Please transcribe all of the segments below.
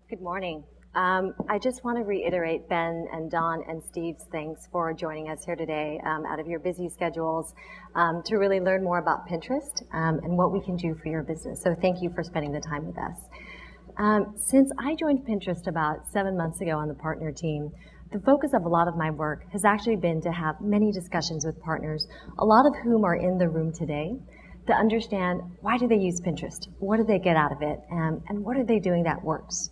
Good morning. I just want to reiterate Ben and Don and Steve's thanks for joining us here today out of your busy schedules to really learn more about Pinterest and what we can do for your business. So thank you for spending the time with us. Since I joined Pinterest about 7 months ago on the partner team, the focus of a lot of my work has actually been to have many discussions with partners, a lot of whom are in the room today, to understand why do they use Pinterest, what do they get out of it, and what are they doing that works.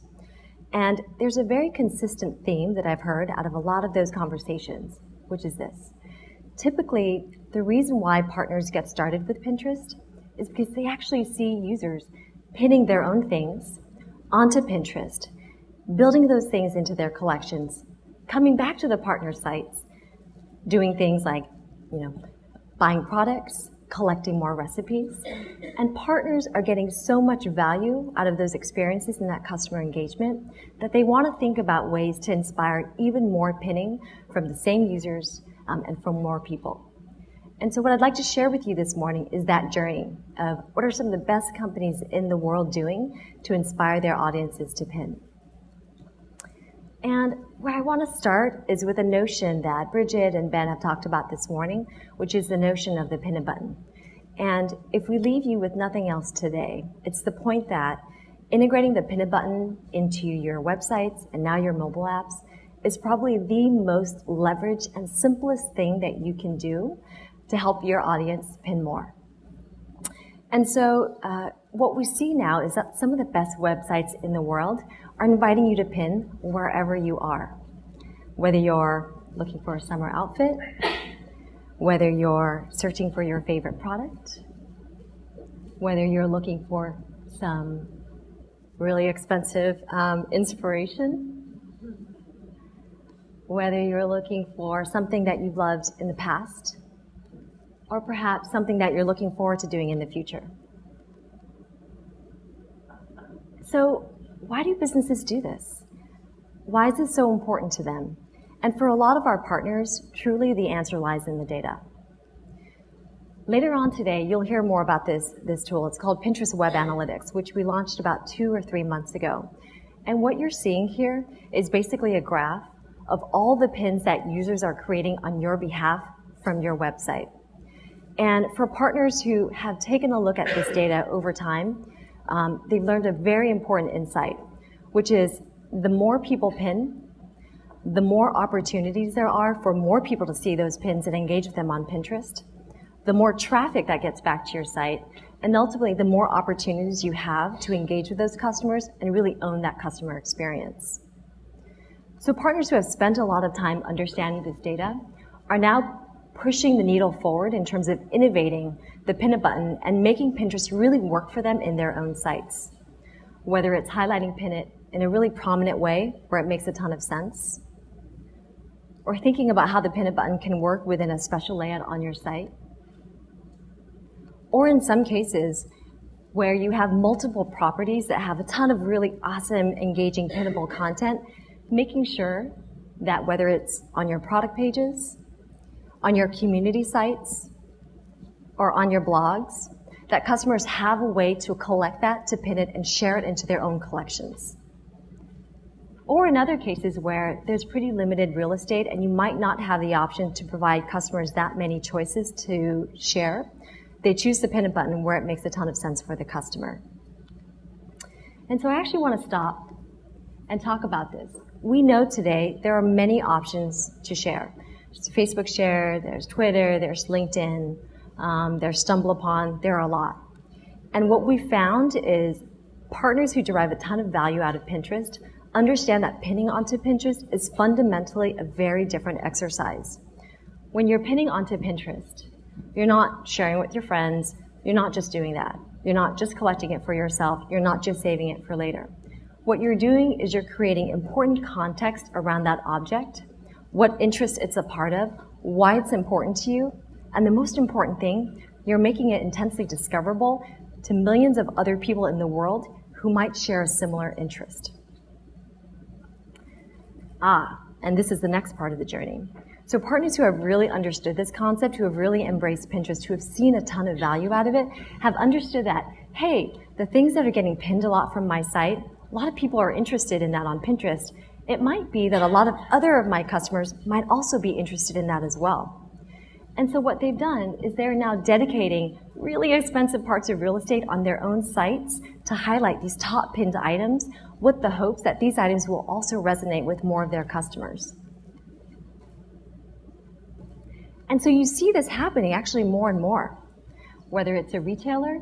And there's a very consistent theme that I've heard out of a lot of those conversations, which is this. Typically, the reason why partners get started with Pinterest is because they actually see users pinning their own things onto Pinterest, building those things into their collections, coming back to the partner sites, doing things like, buying products, collecting more recipes, and partners are getting so much value out of those experiences and that customer engagement that they want to think about ways to inspire even more pinning from the same users and from more people. And so what I'd like to share with you this morning is that journey of what are some of the best companies in the world doing to inspire their audiences to pin. And where I want to start is with a notion that Bridget and Ben have talked about this morning, which is the notion of the pin a button. And if we leave you with nothing else today, it's the point that integrating the pin a button into your websites and now your mobile apps is probably the most leveraged and simplest thing that you can do to help your audience pin more. And so what we see now is that some of the best websites in the world are inviting you to pin wherever you are. Whether you're looking for a summer outfit, whether you're searching for your favorite product, whether you're looking for some really expensive inspiration, whether you're looking for something that you've loved in the past, or perhaps something that you're looking forward to doing in the future. So why do businesses do this? Why is this so important to them? And for a lot of our partners, truly the answer lies in the data. Later on today, you'll hear more about this tool. It's called Pinterest Web Analytics, which we launched about 2 or 3 months ago. And what you're seeing here is basically a graph of all the pins that users are creating on your behalf from your website. And for partners who have taken a look at this data over time, they've learned a very important insight, which is the more people pin, the more opportunities there are for more people to see those pins and engage with them on Pinterest, the more traffic that gets back to your site, and ultimately the more opportunities you have to engage with those customers and really own that customer experience. So partners who have spent a lot of time understanding this data are now pushing the needle forward in terms of innovating the pin a button and making Pinterest really work for them in their own sites. Whether it's highlighting pin it in a really prominent way where it makes a ton of sense, or thinking about how the pin a button can work within a special layout on your site, or in some cases where you have multiple properties that have a ton of really awesome, engaging, pinnable content, making sure that whether it's on your product pages, on your community sites, or on your blogs, that customers have a way to collect that, to pin it, and share it into their own collections. Or in other cases where there's pretty limited real estate and you might not have the option to provide customers that many choices to share, they choose the pin a button where it makes a ton of sense for the customer. And so I actually want to stop and talk about this. We know today there are many options to share. There's Facebook Share, there's Twitter, there's LinkedIn, there's StumbleUpon, there are a lot. And what we found is partners who derive a ton of value out of Pinterest understand that pinning onto Pinterest is fundamentally a very different exercise. When you're pinning onto Pinterest, you're not sharing with your friends, you're not just doing that. You're not just collecting it for yourself, you're not just saving it for later. What you're doing is you're creating important context around that object, what interest it's a part of, why it's important to you, and the most important thing, you're making it intensely discoverable to millions of other people in the world who might share a similar interest. And this is the next part of the journey. So partners who have really understood this concept, who have really embraced Pinterest, who have seen a ton of value out of it, have understood that, hey, the things that are getting pinned a lot from my site, a lot of people are interested in that on Pinterest. It might be that a lot of other of my customers might also be interested in that as well. And so what they've done is they're now dedicating really expensive parts of real estate on their own sites to highlight these top pinned items with the hopes that these items will also resonate with more of their customers. And so you see this happening actually more and more, whether it's a retailer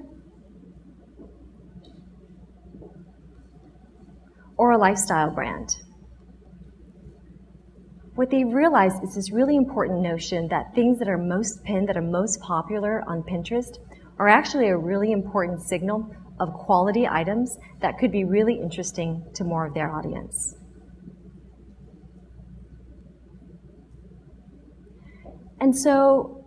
or a lifestyle brand. What they realize is this really important notion that things that are most pinned, that are most popular on Pinterest, are actually a really important signal of quality items that could be really interesting to more of their audience. And so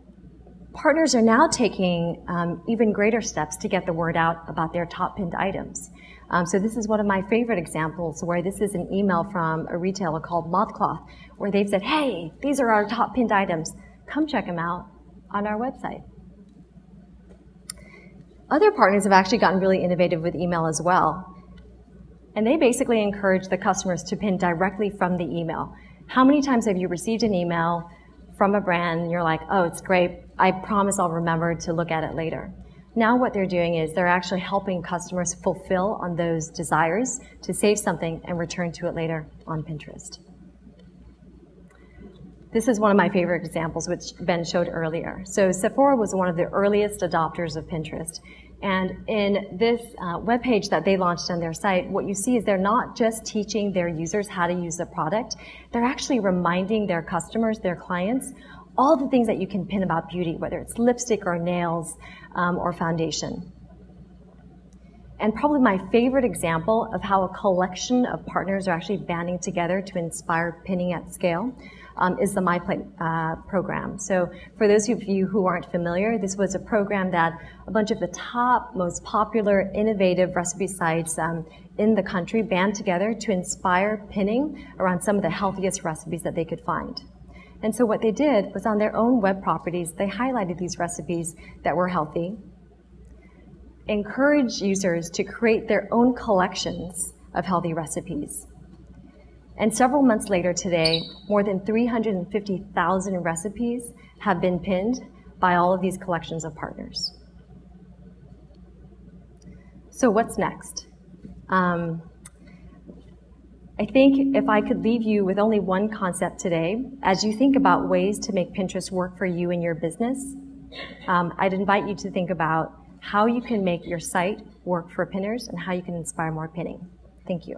partners are now taking even greater steps to get the word out about their top pinned items. So this is one of my favorite examples where this is an email from a retailer called Mothcloth, where they've said, hey, these are our top pinned items. Come check them out on our website. Other partners have actually gotten really innovative with email as well. And they basically encourage the customers to pin directly from the email. How many times have you received an email from a brand and you're like, oh, it's great. I promise I'll remember to look at it later. Now what they're doing is they're actually helping customers fulfill on those desires to save something and return to it later on Pinterest. This is one of my favorite examples, which Ben showed earlier. So Sephora was one of the earliest adopters of Pinterest. And in this webpage that they launched on their site, what you see is they're not just teaching their users how to use the product, they're actually reminding their customers, their clients, all the things that you can pin about beauty, whether it's lipstick or nails or foundation. And probably my favorite example of how a collection of partners are actually banding together to inspire pinning at scale is the MyPlate program. So for those of you who aren't familiar, this was a program that a bunch of the top, most popular, innovative recipe sites in the country band together to inspire pinning around some of the healthiest recipes that they could find. And so what they did was on their own web properties, they highlighted these recipes that were healthy, encouraged users to create their own collections of healthy recipes. And several months later today, more than 350,000 recipes have been pinned by all of these collections of partners. So what's next? I think if I could leave you with only one concept today, as you think about ways to make Pinterest work for you and your business, I'd invite you to think about how you can make your site work for pinners and how you can inspire more pinning. Thank you.